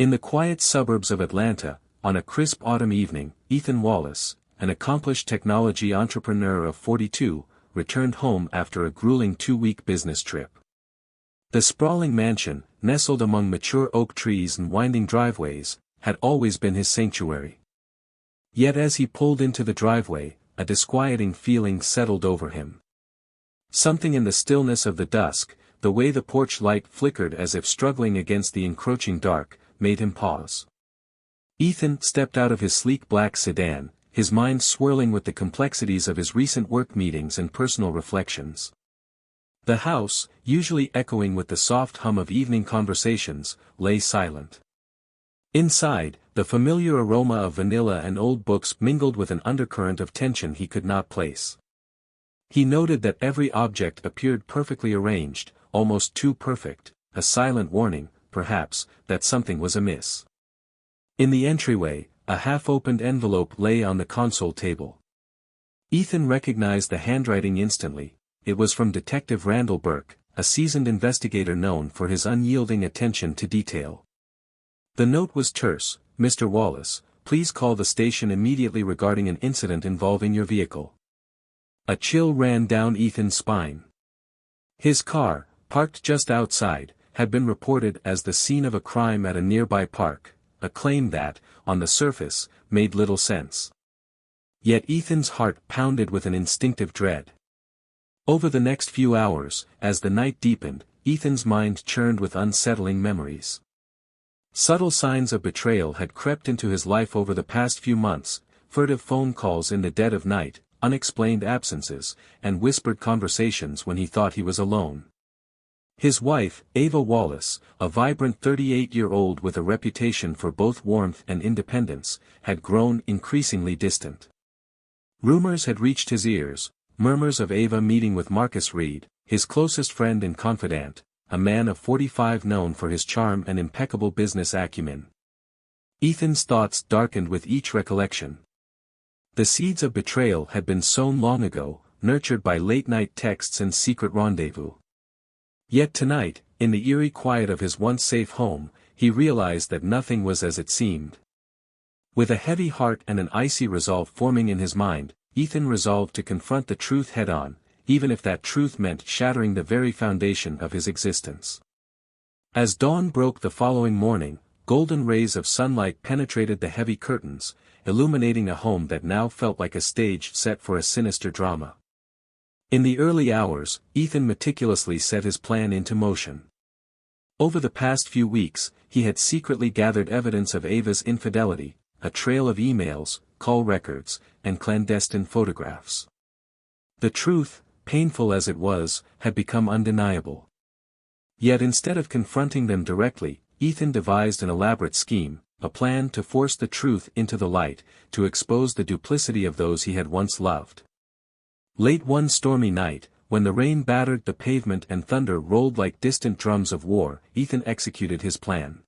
In the quiet suburbs of Atlanta, on a crisp autumn evening, Ethan Wallace, an accomplished technology entrepreneur of 42, returned home after a grueling 2-week business trip. The sprawling mansion, nestled among mature oak trees and winding driveways, had always been his sanctuary. Yet as he pulled into the driveway, a disquieting feeling settled over him. Something in the stillness of the dusk, the way the porch light flickered as if struggling against the encroaching dark, made him pause. Ethan stepped out of his sleek black sedan, his mind swirling with the complexities of his recent work meetings and personal reflections. The house, usually echoing with the soft hum of evening conversations, lay silent. Inside, the familiar aroma of vanilla and old books mingled with an undercurrent of tension he could not place. He noted that every object appeared perfectly arranged, almost too perfect, a silent warning, perhaps, that something was amiss. In the entryway, a half-opened envelope lay on the console table. Ethan recognized the handwriting instantly. It was from Detective Randall Burke, a seasoned investigator known for his unyielding attention to detail. The note was terse: "Mr. Wallace, please call the station immediately regarding an incident involving your vehicle." A chill ran down Ethan's spine. His car, parked just outside, had been reported as the scene of a crime at a nearby park, a claim that, on the surface, made little sense. Yet Ethan's heart pounded with an instinctive dread. Over the next few hours, as the night deepened, Ethan's mind churned with unsettling memories. Subtle signs of betrayal had crept into his life over the past few months: furtive phone calls in the dead of night, unexplained absences, and whispered conversations when he thought he was alone. His wife, Ava Wallace, a vibrant 38-year-old with a reputation for both warmth and independence, had grown increasingly distant. Rumors had reached his ears, murmurs of Ava meeting with Marcus Reed, his closest friend and confidant, a man of 45 known for his charm and impeccable business acumen. Ethan's thoughts darkened with each recollection. The seeds of betrayal had been sown long ago, nurtured by late-night texts and secret rendezvous. Yet tonight, in the eerie quiet of his once safe home, he realized that nothing was as it seemed. With a heavy heart and an icy resolve forming in his mind, Ethan resolved to confront the truth head-on, even if that truth meant shattering the very foundation of his existence. As dawn broke the following morning, golden rays of sunlight penetrated the heavy curtains, illuminating a home that now felt like a stage set for a sinister drama. In the early hours, Ethan meticulously set his plan into motion. Over the past few weeks, he had secretly gathered evidence of Ava's infidelity, a trail of emails, call records, and clandestine photographs. The truth, painful as it was, had become undeniable. Yet instead of confronting them directly, Ethan devised an elaborate scheme, a plan to force the truth into the light, to expose the duplicity of those he had once loved. Late one stormy night, when the rain battered the pavement and thunder rolled like distant drums of war, Ethan executed his plan.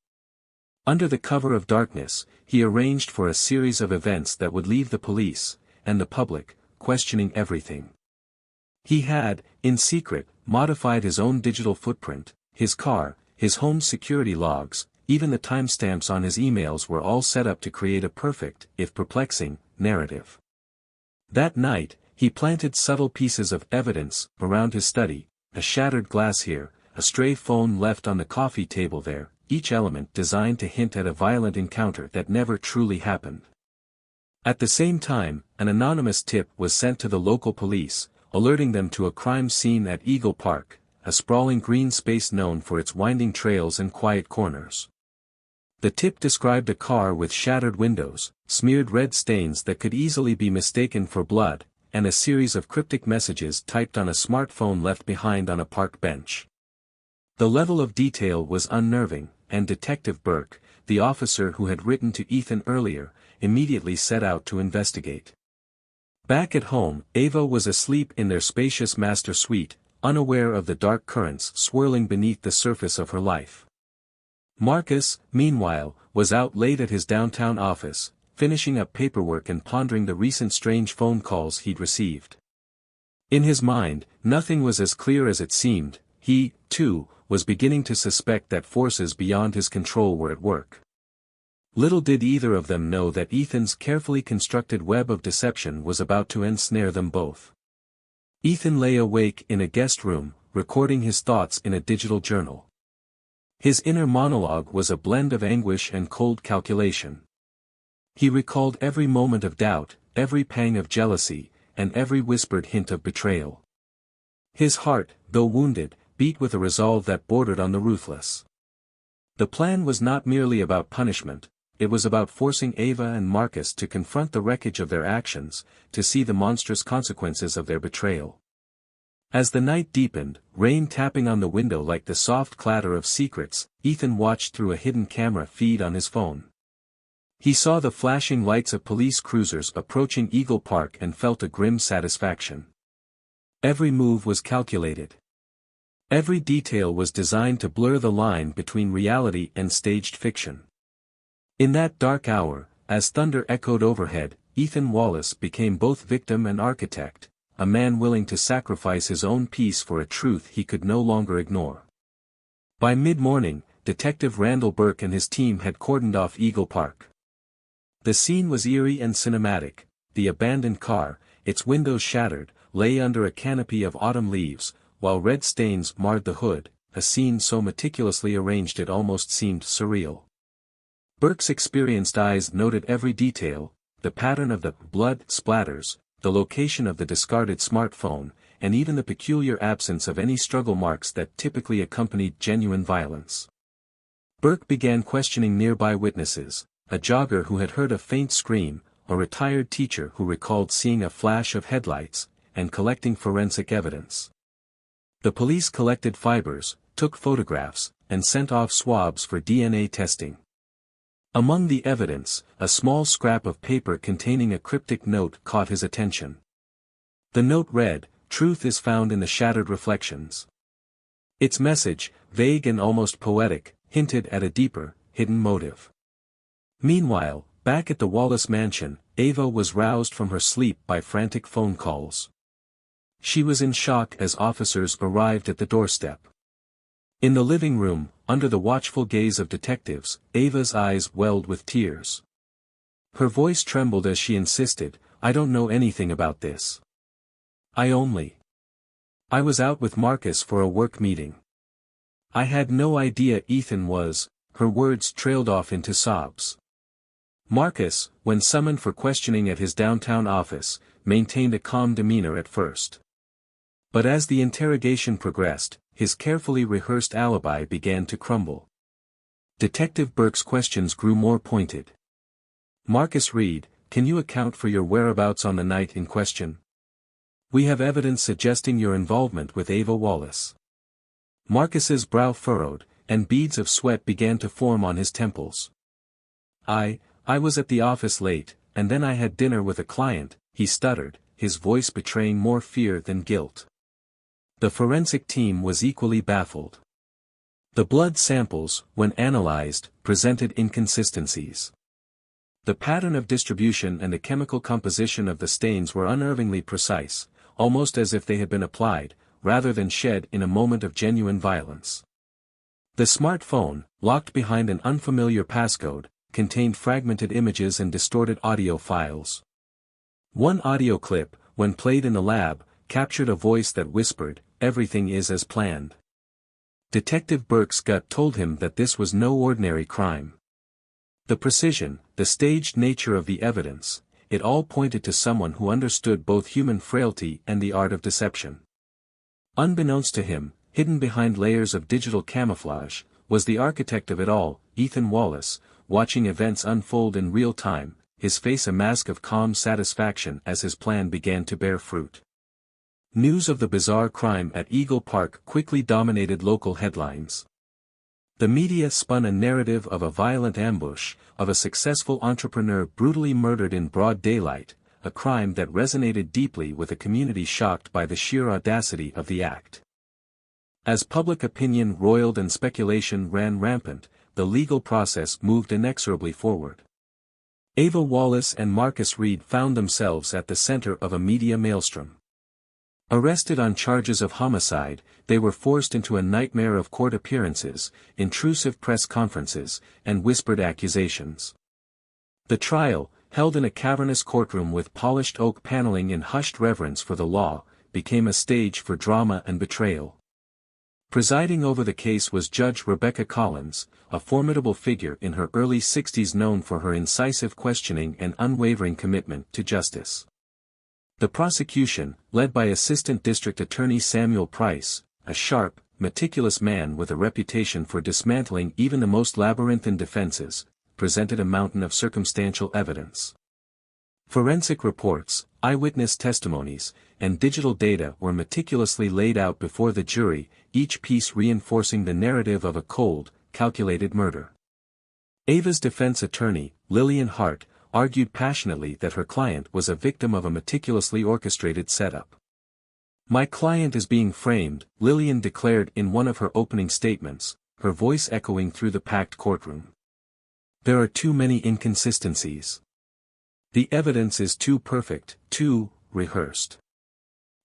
Under the cover of darkness, he arranged for a series of events that would leave the police, and the public, questioning everything. He had, in secret, modified his own digital footprint, his car, his home's security logs, even the timestamps on his emails were all set up to create a perfect, if perplexing, narrative. That night, he planted subtle pieces of evidence around his study, a shattered glass here, a stray phone left on the coffee table there, each element designed to hint at a violent encounter that never truly happened. At the same time, an anonymous tip was sent to the local police, alerting them to a crime scene at Eagle Park, a sprawling green space known for its winding trails and quiet corners. The tip described a car with shattered windows, smeared red stains that could easily be mistaken for blood, and a series of cryptic messages typed on a smartphone left behind on a park bench. The level of detail was unnerving, and Detective Burke, the officer who had written to Ethan earlier, immediately set out to investigate. Back at home, Ava was asleep in their spacious master suite, unaware of the dark currents swirling beneath the surface of her life. Marcus, meanwhile, was out late at his downtown office, finishing up paperwork and pondering the recent strange phone calls he'd received. In his mind, nothing was as clear as it seemed. He, too, was beginning to suspect that forces beyond his control were at work. Little did either of them know that Ethan's carefully constructed web of deception was about to ensnare them both. Ethan lay awake in a guest room, recording his thoughts in a digital journal. His inner monologue was a blend of anguish and cold calculation. He recalled every moment of doubt, every pang of jealousy, and every whispered hint of betrayal. His heart, though wounded, beat with a resolve that bordered on the ruthless. The plan was not merely about punishment, it was about forcing Ava and Marcus to confront the wreckage of their actions, to see the monstrous consequences of their betrayal. As the night deepened, rain tapping on the window like the soft clatter of secrets, Ethan watched through a hidden camera feed on his phone. He saw the flashing lights of police cruisers approaching Eagle Park and felt a grim satisfaction. Every move was calculated. Every detail was designed to blur the line between reality and staged fiction. In that dark hour, as thunder echoed overhead, Ethan Wallace became both victim and architect, a man willing to sacrifice his own peace for a truth he could no longer ignore. By mid-morning, Detective Randall Burke and his team had cordoned off Eagle Park. The scene was eerie and cinematic. The abandoned car, its windows shattered, lay under a canopy of autumn leaves, while red stains marred the hood, a scene so meticulously arranged it almost seemed surreal. Burke's experienced eyes noted every detail, the pattern of the blood splatters, the location of the discarded smartphone, and even the peculiar absence of any struggle marks that typically accompanied genuine violence. Burke began questioning nearby witnesses, a jogger who had heard a faint scream, a retired teacher who recalled seeing a flash of headlights, and collecting forensic evidence. The police collected fibers, took photographs, and sent off swabs for DNA testing. Among the evidence, a small scrap of paper containing a cryptic note caught his attention. The note read, "Truth is found in the shattered reflections." Its message, vague and almost poetic, hinted at a deeper, hidden motive. Meanwhile, back at the Wallace mansion, Ava was roused from her sleep by frantic phone calls. She was in shock as officers arrived at the doorstep. In the living room, under the watchful gaze of detectives, Ava's eyes welled with tears. Her voice trembled as she insisted, "I don't know anything about this. I was out with Marcus for a work meeting. I had no idea Ethan was," her words trailed off into sobs. Marcus, when summoned for questioning at his downtown office, maintained a calm demeanor at first. But as the interrogation progressed, his carefully rehearsed alibi began to crumble. Detective Burke's questions grew more pointed. "Marcus Reed, can you account for your whereabouts on the night in question? We have evidence suggesting your involvement with Ava Wallace." Marcus's brow furrowed, and beads of sweat began to form on his temples. I was at the office late, and then I had dinner with a client," he stuttered, his voice betraying more fear than guilt. The forensic team was equally baffled. The blood samples, when analyzed, presented inconsistencies. The pattern of distribution and the chemical composition of the stains were unnervingly precise, almost as if they had been applied, rather than shed in a moment of genuine violence. The smartphone, locked behind an unfamiliar passcode, contained fragmented images and distorted audio files. One audio clip, when played in the lab, captured a voice that whispered, "Everything is as planned." Detective Burke's gut told him that this was no ordinary crime. The precision, the staged nature of the evidence, it all pointed to someone who understood both human frailty and the art of deception. Unbeknownst to him, hidden behind layers of digital camouflage, was the architect of it all, Ethan Wallace, watching events unfold in real time, his face a mask of calm satisfaction as his plan began to bear fruit. News of the bizarre crime at Eagle Park quickly dominated local headlines. The media spun a narrative of a violent ambush, of a successful entrepreneur brutally murdered in broad daylight, a crime that resonated deeply with a community shocked by the sheer audacity of the act. As public opinion roiled and speculation ran rampant, the legal process moved inexorably forward. Ava Wallace and Marcus Reed found themselves at the center of a media maelstrom. Arrested on charges of homicide, they were forced into a nightmare of court appearances, intrusive press conferences, and whispered accusations. The trial, held in a cavernous courtroom with polished oak paneling and hushed reverence for the law, became a stage for drama and betrayal. Presiding over the case was Judge Rebecca Collins, a formidable figure in her early 60s known for her incisive questioning and unwavering commitment to justice. The prosecution, led by Assistant District Attorney Samuel Price, a sharp, meticulous man with a reputation for dismantling even the most labyrinthine defenses, presented a mountain of circumstantial evidence. Forensic reports, eyewitness testimonies, and digital data were meticulously laid out before the jury, each piece reinforcing the narrative of a cold, calculated murder. Ava's defense attorney, Lillian Hart, argued passionately that her client was a victim of a meticulously orchestrated setup. "My client is being framed," Lillian declared in one of her opening statements, her voice echoing through the packed courtroom. "There are too many inconsistencies. The evidence is too perfect, too rehearsed."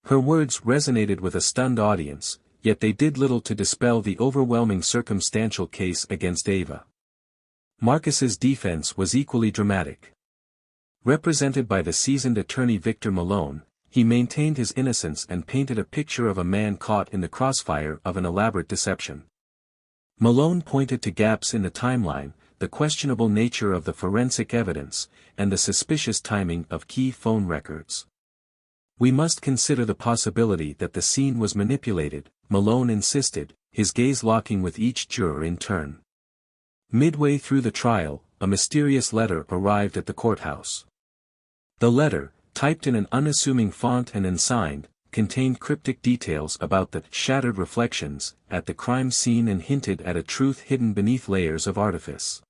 Her words resonated with a stunned audience, yet they did little to dispel the overwhelming circumstantial case against Ava. Marcus's defense was equally dramatic. Represented by the seasoned attorney Victor Malone, he maintained his innocence and painted a picture of a man caught in the crossfire of an elaborate deception. Malone pointed to gaps in the timeline, the questionable nature of the forensic evidence, and the suspicious timing of key phone records. "We must consider the possibility that the scene was manipulated," Malone insisted, his gaze locking with each juror in turn. Midway through the trial, a mysterious letter arrived at the courthouse. The letter, typed in an unassuming font and unsigned, contained cryptic details about the shattered reflections at the crime scene and hinted at a truth hidden beneath layers of artifice.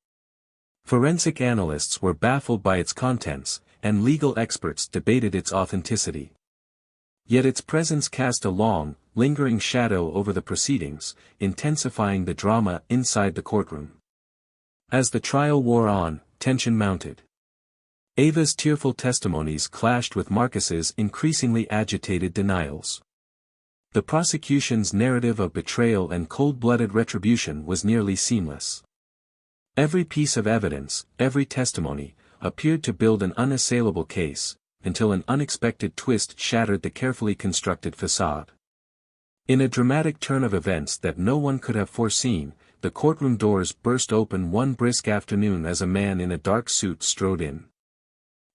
Forensic analysts were baffled by its contents, and legal experts debated its authenticity. Yet its presence cast a long, lingering shadow over the proceedings, intensifying the drama inside the courtroom. As the trial wore on, tension mounted. Ava's tearful testimonies clashed with Marcus's increasingly agitated denials. The prosecution's narrative of betrayal and cold-blooded retribution was nearly seamless. Every piece of evidence, every testimony, appeared to build an unassailable case, until an unexpected twist shattered the carefully constructed facade. In a dramatic turn of events that no one could have foreseen, the courtroom doors burst open one brisk afternoon as a man in a dark suit strode in.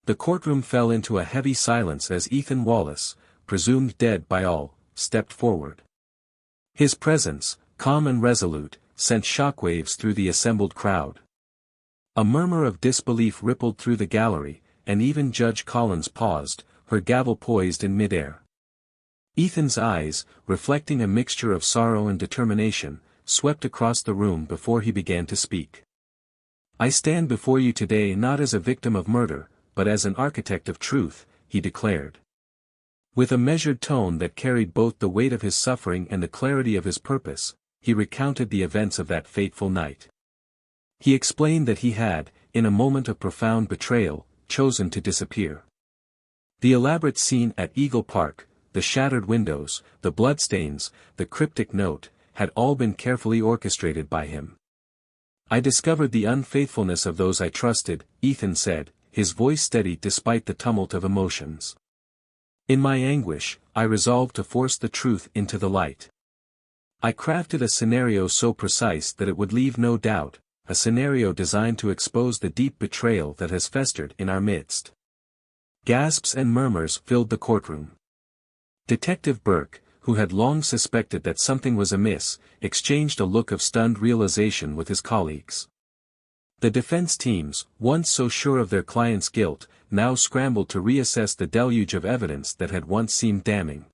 The courtroom fell into a heavy silence as Ethan Wallace, presumed dead by all, stepped forward. His presence, calm and resolute, sent shockwaves through the assembled crowd. A murmur of disbelief rippled through the gallery, and even Judge Collins paused, her gavel poised in midair. Ethan's eyes, reflecting a mixture of sorrow and determination, swept across the room before he began to speak. "I stand before you today not as a victim of murder, but as an architect of truth," he declared. With a measured tone that carried both the weight of his suffering and the clarity of his purpose, he recounted the events of that fateful night. He explained that he had, in a moment of profound betrayal, chosen to disappear. The elaborate scene at Eagle Park, the shattered windows, the bloodstains, the cryptic note, had all been carefully orchestrated by him. "I discovered the unfaithfulness of those I trusted," Ethan said, his voice steady despite the tumult of emotions. "In my anguish, I resolved to force the truth into the light. I crafted a scenario so precise that it would leave no doubt, a scenario designed to expose the deep betrayal that has festered in our midst." Gasps and murmurs filled the courtroom. Detective Burke, who had long suspected that something was amiss, exchanged a look of stunned realization with his colleagues. The defense teams, once so sure of their client's guilt, now scrambled to reassess the deluge of evidence that had once seemed damning.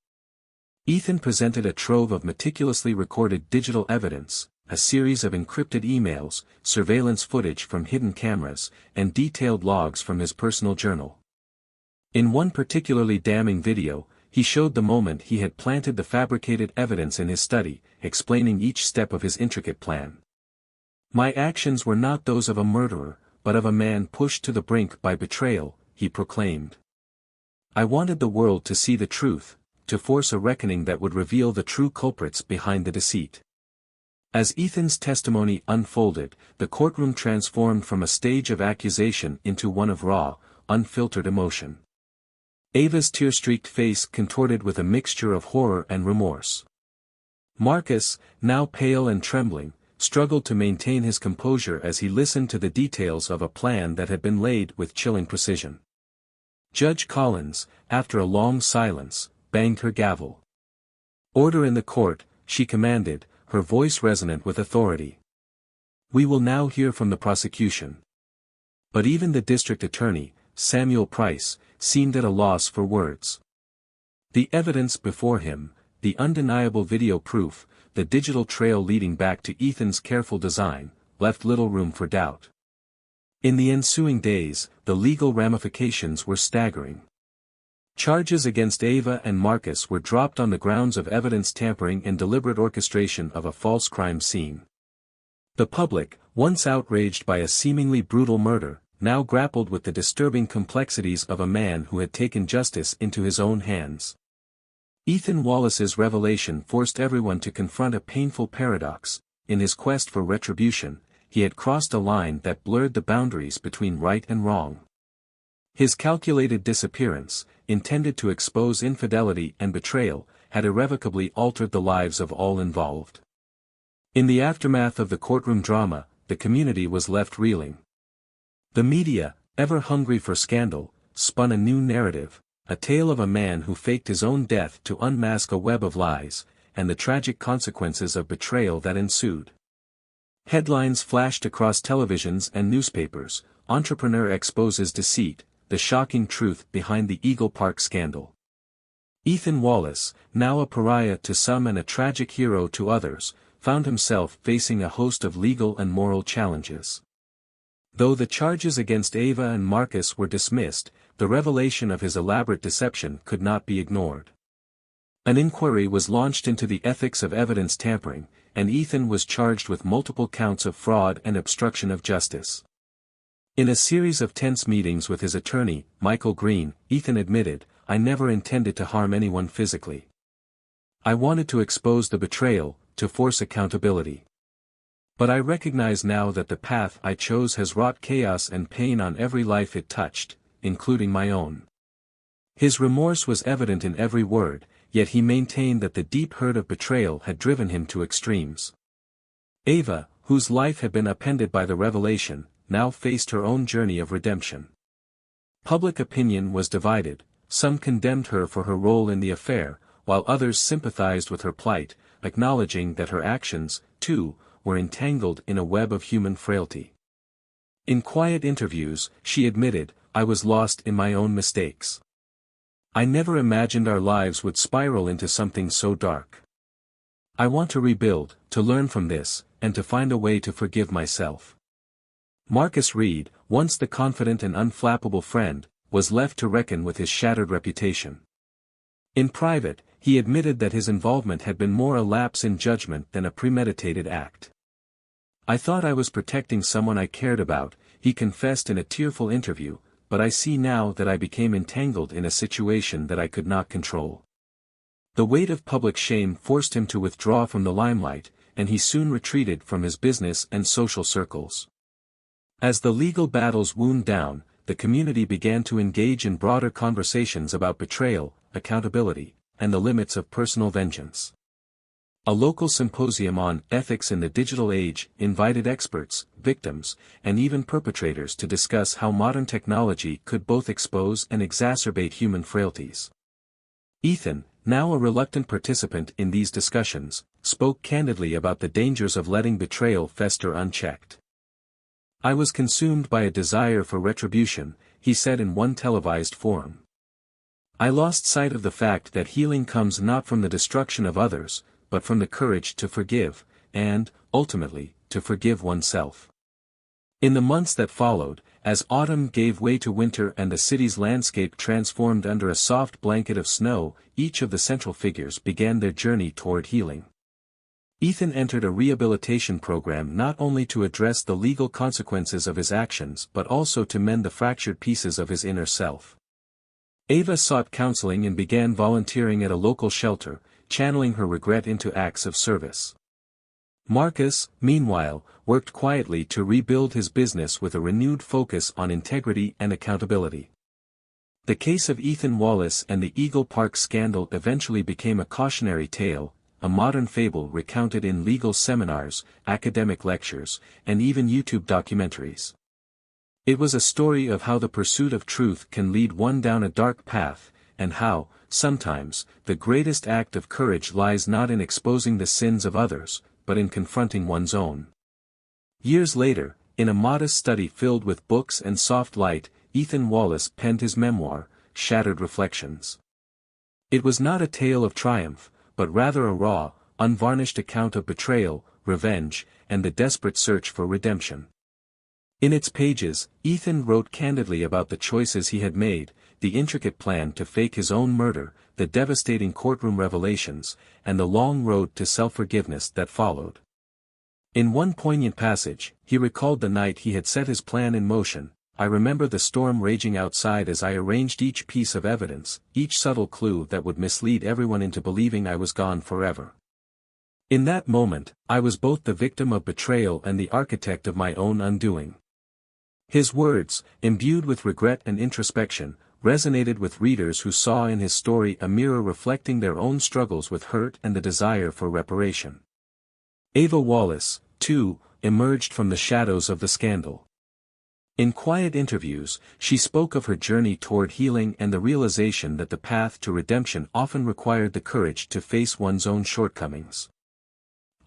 Ethan presented a trove of meticulously recorded digital evidence, a series of encrypted emails, surveillance footage from hidden cameras, and detailed logs from his personal journal. In one particularly damning video, he showed the moment he had planted the fabricated evidence in his study, explaining each step of his intricate plan. "My actions were not those of a murderer, but of a man pushed to the brink by betrayal," he proclaimed. "I wanted the world to see the truth, to force a reckoning that would reveal the true culprits behind the deceit." As Ethan's testimony unfolded, the courtroom transformed from a stage of accusation into one of raw, unfiltered emotion. Ava's tear-streaked face contorted with a mixture of horror and remorse. Marcus, now pale and trembling, struggled to maintain his composure as he listened to the details of a plan that had been laid with chilling precision. Judge Collins, after a long silence, banged her gavel. "Order in the court," she commanded, her voice resonant with authority. "We will now hear from the prosecution." But even the district attorney, Samuel Price, seemed at a loss for words. The evidence before him, the undeniable video proof, the digital trail leading back to Ethan's careful design, left little room for doubt. In the ensuing days, the legal ramifications were staggering. Charges against Ava and Marcus were dropped on the grounds of evidence tampering and deliberate orchestration of a false crime scene. The public, once outraged by a seemingly brutal murder, now grappled with the disturbing complexities of a man who had taken justice into his own hands. Ethan Wallace's revelation forced everyone to confront a painful paradox. In his quest for retribution, he had crossed a line that blurred the boundaries between right and wrong. His calculated disappearance, intended to expose infidelity and betrayal, had irrevocably altered the lives of all involved. In the aftermath of the courtroom drama, the community was left reeling. The media, ever hungry for scandal, spun a new narrative, a tale of a man who faked his own death to unmask a web of lies, and the tragic consequences of betrayal that ensued. Headlines flashed across televisions and newspapers: "Entrepreneur exposes deceit, the shocking truth behind the Eagle Park scandal." Ethan Wallace, now a pariah to some and a tragic hero to others, found himself facing a host of legal and moral challenges. Though the charges against Ava and Marcus were dismissed, the revelation of his elaborate deception could not be ignored. An inquiry was launched into the ethics of evidence tampering, and Ethan was charged with multiple counts of fraud and obstruction of justice. In a series of tense meetings with his attorney, Michael Green, Ethan admitted, "I never intended to harm anyone physically. I wanted to expose the betrayal, to force accountability. But I recognize now that the path I chose has wrought chaos and pain on every life it touched, including my own." His remorse was evident in every word, yet he maintained that the deep hurt of betrayal had driven him to extremes. Ava, whose life had been upended by the revelation, now faced her own journey of redemption. Public opinion was divided. Some condemned her for her role in the affair, while others sympathized with her plight, acknowledging that her actions, too, were entangled in a web of human frailty. In quiet interviews, she admitted, "I was lost in my own mistakes. I never imagined our lives would spiral into something so dark. I want to rebuild, to learn from this, and to find a way to forgive myself." Marcus Reed, once the confident and unflappable friend, was left to reckon with his shattered reputation. In private, he admitted that his involvement had been more a lapse in judgment than a premeditated act. "I thought I was protecting someone I cared about," he confessed in a tearful interview, "but I see now that I became entangled in a situation that I could not control." The weight of public shame forced him to withdraw from the limelight, and he soon retreated from his business and social circles. As the legal battles wound down, the community began to engage in broader conversations about betrayal, accountability, and the limits of personal vengeance. A local symposium on ethics in the digital age invited experts, victims, and even perpetrators to discuss how modern technology could both expose and exacerbate human frailties. Ethan, now a reluctant participant in these discussions, spoke candidly about the dangers of letting betrayal fester unchecked. "I was consumed by a desire for retribution," he said in one televised forum. "I lost sight of the fact that healing comes not from the destruction of others, but from the courage to forgive, and, ultimately, to forgive oneself." In the months that followed, as autumn gave way to winter and the city's landscape transformed under a soft blanket of snow, each of the central figures began their journey toward healing. Ethan entered a rehabilitation program not only to address the legal consequences of his actions but also to mend the fractured pieces of his inner self. Ava sought counseling and began volunteering at a local shelter, channeling her regret into acts of service. Marcus, meanwhile, worked quietly to rebuild his business with a renewed focus on integrity and accountability. The case of Ethan Wallace and the Eagle Park scandal eventually became a cautionary tale, a modern fable recounted in legal seminars, academic lectures, and even YouTube documentaries. It was a story of how the pursuit of truth can lead one down a dark path, and how, sometimes, the greatest act of courage lies not in exposing the sins of others, but in confronting one's own. Years later, in a modest study filled with books and soft light, Ethan Wallace penned his memoir, Shattered Reflections. It was not a tale of triumph, but rather a raw, unvarnished account of betrayal, revenge, and the desperate search for redemption. In its pages, Ethan wrote candidly about the choices he had made, the intricate plan to fake his own murder, the devastating courtroom revelations, and the long road to self-forgiveness that followed. In one poignant passage, he recalled the night he had set his plan in motion. "I remember the storm raging outside as I arranged each piece of evidence, each subtle clue that would mislead everyone into believing I was gone forever. In that moment, I was both the victim of betrayal and the architect of my own undoing." His words, imbued with regret and introspection, resonated with readers who saw in his story a mirror reflecting their own struggles with hurt and the desire for reparation. Ava Wallace, too, emerged from the shadows of the scandal. In quiet interviews, she spoke of her journey toward healing and the realization that the path to redemption often required the courage to face one's own shortcomings.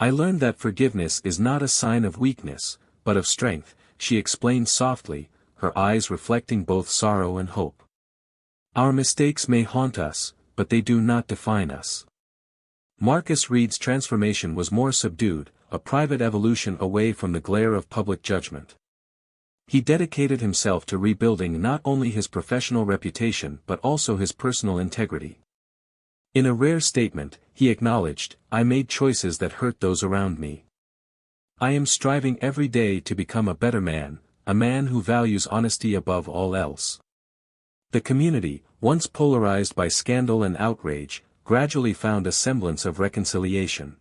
"I learned that forgiveness is not a sign of weakness, but of strength," she explained softly, her eyes reflecting both sorrow and hope. "Our mistakes may haunt us, but they do not define us." Marcus Reed's transformation was more subdued, a private evolution away from the glare of public judgment. He dedicated himself to rebuilding not only his professional reputation but also his personal integrity. In a rare statement, he acknowledged, "I made choices that hurt those around me. I am striving every day to become a better man, a man who values honesty above all else." The community, once polarized by scandal and outrage, gradually found a semblance of reconciliation.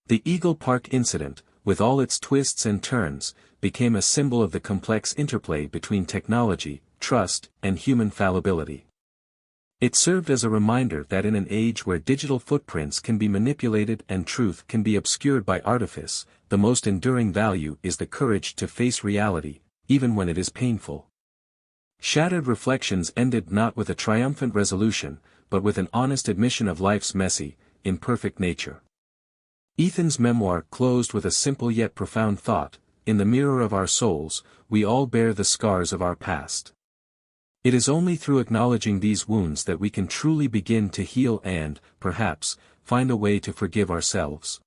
The Eagle Park incident, with all its twists and turns, became a symbol of the complex interplay between technology, trust, and human fallibility. It served as a reminder that in an age where digital footprints can be manipulated and truth can be obscured by artifice, the most enduring value is the courage to face reality, even when it is painful. Shattered Reflections ended not with a triumphant resolution, but with an honest admission of life's messy, imperfect nature. Ethan's memoir closed with a simple yet profound thought: "In the mirror of our souls, we all bear the scars of our past. It is only through acknowledging these wounds that we can truly begin to heal and, perhaps, find a way to forgive ourselves."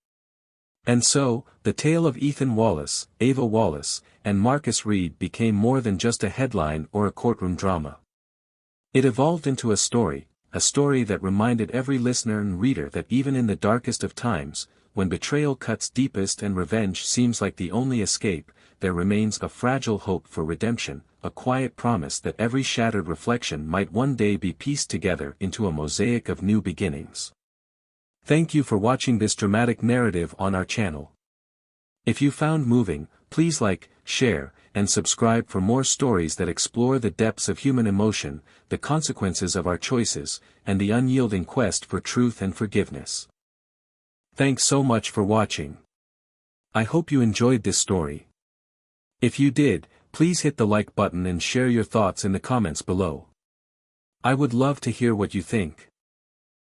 And so, the tale of Ethan Wallace, Ava Wallace, and Marcus Reed became more than just a headline or a courtroom drama. It evolved into a story that reminded every listener and reader that even in the darkest of times, when betrayal cuts deepest and revenge seems like the only escape, there remains a fragile hope for redemption, a quiet promise that every shattered reflection might one day be pieced together into a mosaic of new beginnings. Thank you for watching this dramatic narrative on our channel. If you found moving, please like, share, and subscribe for more stories that explore the depths of human emotion, the consequences of our choices, and the unyielding quest for truth and forgiveness. Thanks so much for watching. I hope you enjoyed this story. If you did, please hit the like button and share your thoughts in the comments below. I would love to hear what you think.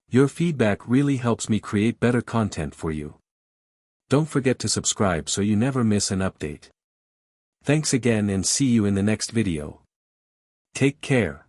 Your feedback really helps me create better content for you. Don't forget to subscribe so you never miss an update. Thanks again and see you in the next video. Take care.